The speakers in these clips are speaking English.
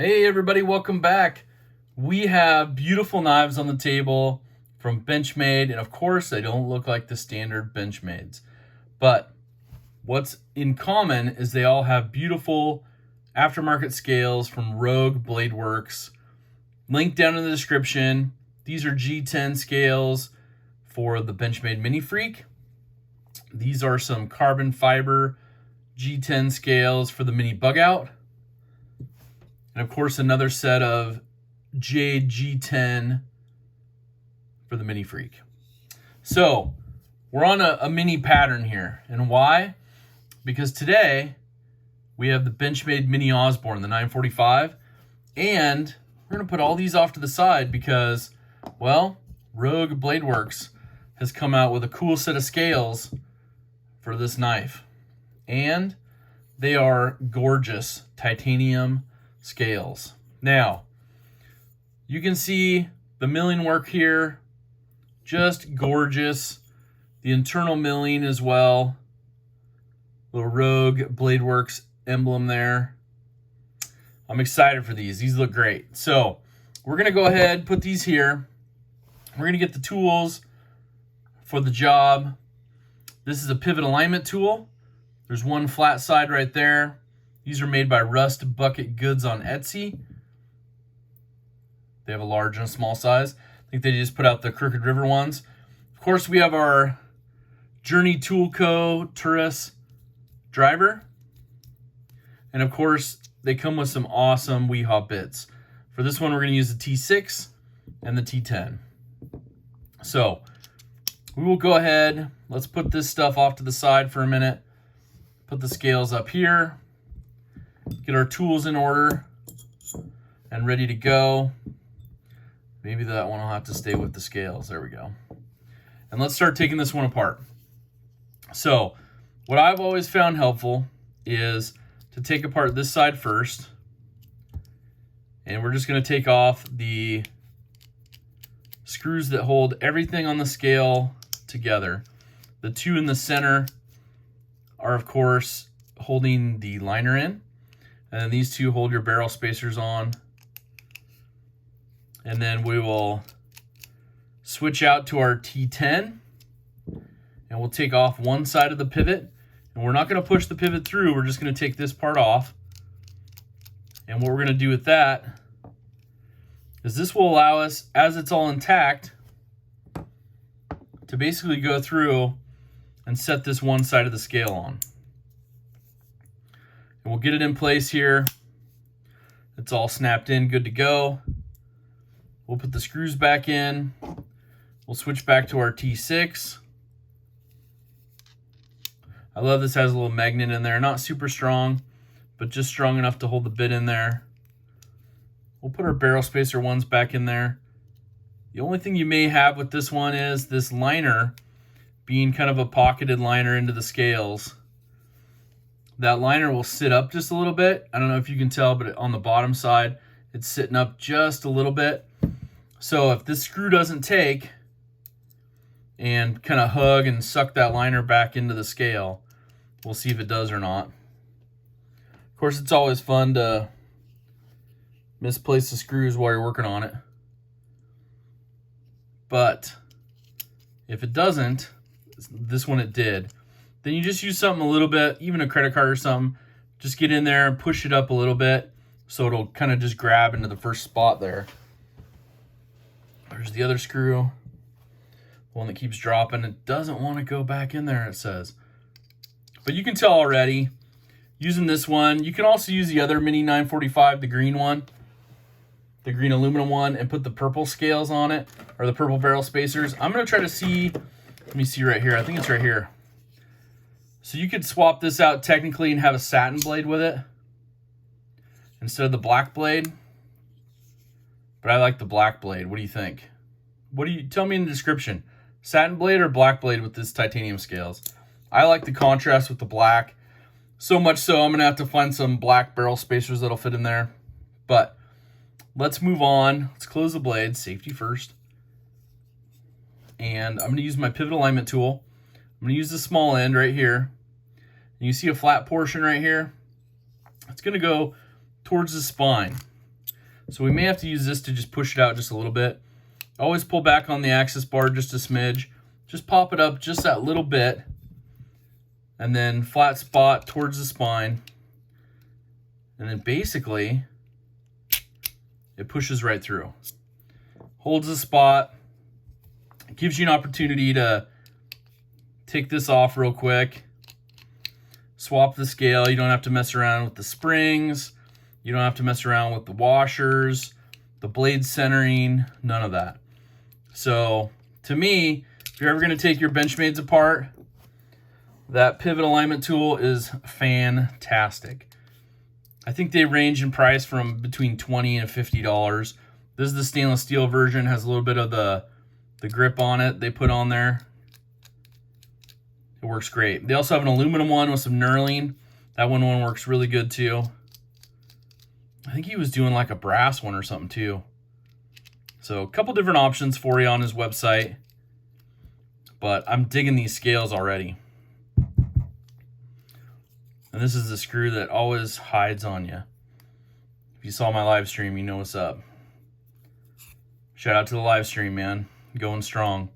Hey everybody, welcome back. We have beautiful knives on the table from Benchmade, and of course they don't look like the standard Benchmades. But what's in common is they all have beautiful aftermarket scales from Rogue Bladeworks. Link down in the description. These are G10 scales for the Benchmade Mini Freak. These are some carbon fiber G10 scales for the Mini Bug Out. And of course, another set of Jade G10 for the Mini Freak. So we're on a mini pattern here. And why? Because today we have the Benchmade Mini Osborne, the 945. And we're going to put all these off to the side because, well, Rogue Bladeworks has come out with a cool set of scales for this knife. And they are gorgeous titanium scales. Now, you can see the milling work here, just gorgeous. The internal milling as well. Little Rogue Bladeworks emblem there. I'm excited for these. These look great. So we're going to go ahead, put these here. We're going to get the tools for the job. This is a pivot alignment tool. There's one flat side right there. These are made by Rust Bucket Goods on Etsy. They have a large and a small size. I think they just put out the Crooked River ones. Of course, we have our Journey Tool Co. Turris driver. And of course, they come with some awesome Weehaw bits. For this one, we're going to use the T6 and the T10. So we will go ahead. Let's put this stuff off to the side for a minute. Put the scales up here. Get our tools in order and ready to go. Maybe that one will have to stay with the scales. There we go. And let's start taking this one apart. So what I've always found helpful is to take apart this side first. And we're just going to take off the screws that hold everything on the scale together. The two in the center are, of course, holding the liner in. And then these two hold your barrel spacers on. And then we will switch out to our T10. And we'll take off one side of the pivot. And we're not going to push the pivot through. We're just going to take this part off. And what we're going to do with that is this will allow us, as it's all intact, to basically go through and set this one side of the scale on. And we'll get it in place here. It's all snapped in, good to go. We'll put the screws back in. We'll switch back to our T6. I love this has a little magnet in there. Not super strong, but just strong enough to hold the bit in there. We'll put our barrel spacer ones back in there. The only thing you may have with this one is this liner being kind of a pocketed liner into the scales. That liner will sit up just a little bit. I don't know if you can tell, but on the bottom side, it's sitting up just a little bit. So if this screw doesn't take and kind of hug and suck that liner back into the scale, we'll see if it does or not. Of course, it's always fun to misplace the screws while you're working on it. But if it doesn't, this one it did, then you just use something a little bit, even a credit card or something. Just get in there and push it up a little bit so it'll kind of just grab into the first spot there. There's the other screw, one that keeps dropping. It doesn't want to go back in there, it says. But you can tell already, using this one, you can also use the other Mini 945, the green one, the green aluminum one, and put the purple scales on it, or the purple barrel spacers. I'm going to try to see, let me see right here. I think it's right here. So you could swap this out technically and have a satin blade with it instead of the black blade. But I like the black blade. What do you think? Tell me in the description. Satin blade or black blade with this titanium scales? I like the contrast with the black. So much so I'm going to have to find some black barrel spacers that'll fit in there. But let's move on. Let's close the blade. Safety first. And I'm going to use my pivot alignment tool. I'm going to use the small end right here. And you see a flat portion right here? It's going to go towards the spine. So we may have to use this to just push it out just a little bit. Always pull back on the access bar just a smidge. Just pop it up just that little bit. And then flat spot towards the spine. And then basically, it pushes right through. Holds the spot. It gives you an opportunity to take this off real quick. Swap the scale. You don't have to mess around with the springs. You don't have to mess around with the washers, the blade centering, none of that. So to me, if you're ever going to take your Benchmades apart, that pivot alignment tool is fantastic. I think they range in price from between $20 and $50. This is the stainless steel version, has a little bit of the grip on it they put on there. It works great. They also have an aluminum one with some knurling. That one works really good too. I think he was doing like a brass one or something too. So a couple different options for you on his website. But I'm digging these scales already. And this is the screw that always hides on you. If you saw my live stream, you know what's up. Shout out to the live stream, man. Going strong.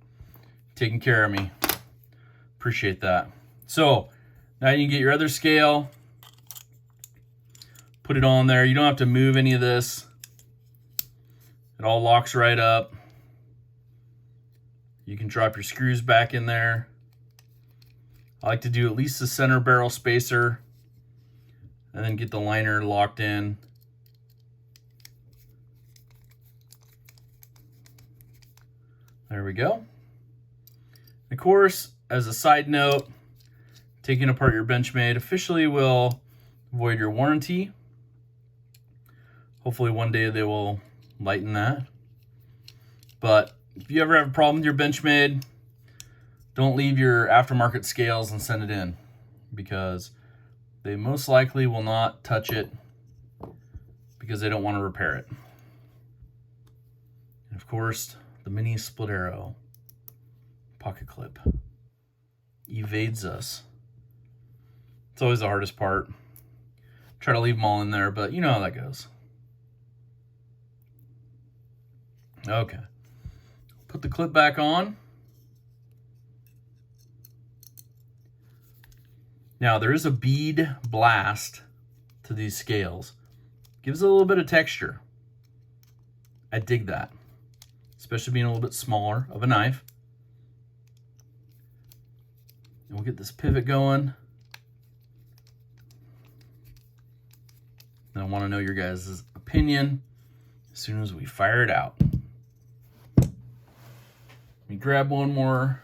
Taking care of me. Appreciate that. So now you can get your other scale. Put it on there. You don't have to move any of this. It all locks right up. You can drop your screws back in there. I like to do at least the center barrel spacer and then get the liner locked in. There we go. Of course, as a side note, taking apart your Benchmade officially will void your warranty. Hopefully one day they will lighten that. But if you ever have a problem with your Benchmade, don't leave your aftermarket scales and send it in, because they most likely will not touch it because they don't want to repair it. And of course, the mini split arrow pocket clip evades us. It's always the hardest part. Try to leave them all in there, but you know how that goes. Okay. Put the clip back on. Now there is a bead blast to these scales. Gives it a little bit of texture. I dig that. Especially being a little bit smaller of a knife. And we'll get this pivot going. And I want to know your guys' opinion as soon as we fire it out. Let me grab one more.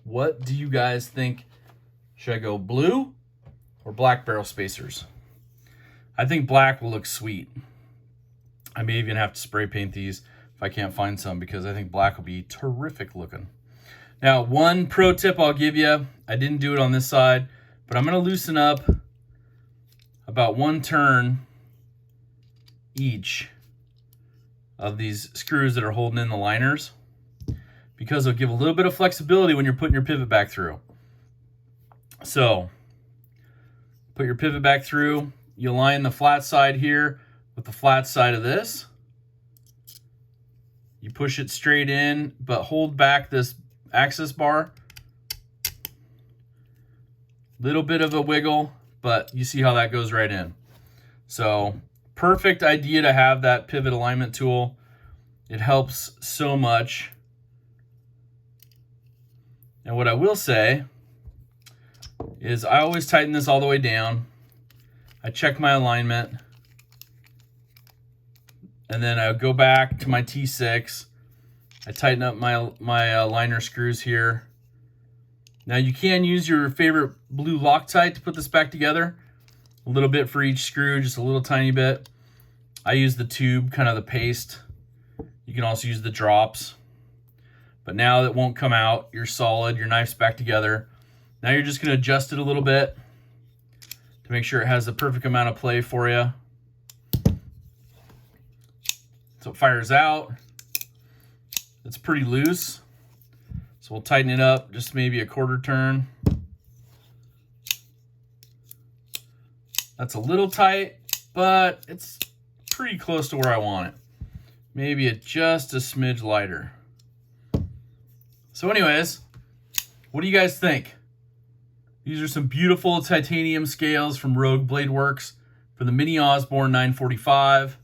What do you guys think? Should I go blue or black barrel spacers? I think black will look sweet. I may even have to spray paint these if I can't find some, because I think black will be terrific looking. Now, one pro tip I'll give you, I didn't do it on this side, but I'm going to loosen up about one turn each of these screws that are holding in the liners, because it'll give a little bit of flexibility when you're putting your pivot back through. So, put your pivot back through, you align the flat side here with the flat side of this. You push it straight in, but hold back this access bar. Little bit of a wiggle, but you see how that goes right in. So, perfect idea to have that pivot alignment tool. It helps so much. And what I will say is I always tighten this all the way down. I check my alignment. And then I go back to my T6. I tighten up my liner screws here. Now you can use your favorite blue Loctite to put this back together. A little bit for each screw, just a little tiny bit. I use the tube, kind of the paste. You can also use the drops. But now that won't come out, you're solid, your knife's back together. Now you're just gonna adjust it a little bit to make sure it has the perfect amount of play for you. So it fires out. It's pretty loose. So we'll tighten it up just maybe a quarter turn. That's a little tight. but it's pretty close to where I want it. Maybe just a smidge lighter. So anyways, what do you guys think? These are some beautiful titanium scales from Rogue Bladeworks for the mini Osborne 945.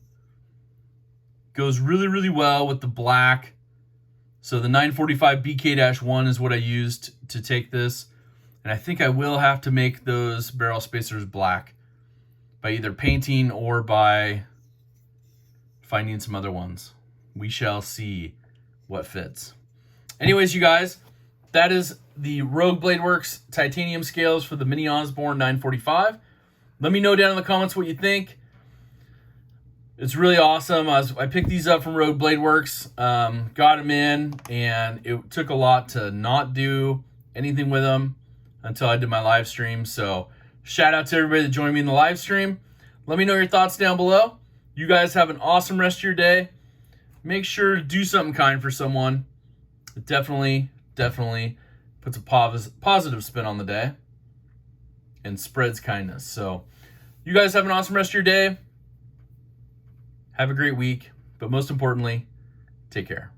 Goes really, really well with the black. So the 945 BK-1 is what I used to take this. And I think I will have to make those barrel spacers black by either painting or by finding some other ones. We shall see what fits. Anyways, you guys, that is the Rogue Bladeworks titanium scales for the mini Osborne 945. Let me know down in the comments what you think. It's really awesome. I picked these up from Rogue Bladeworks, got them in, and it took a lot to not do anything with them until I did my live stream. So shout out to everybody that joined me in the live stream. Let me know your thoughts down below. You guys have an awesome rest of your day. Make sure to do something kind for someone. It definitely puts a positive spin on the day and spreads kindness. So you guys have an awesome rest of your day. Have a great week, but most importantly, take care.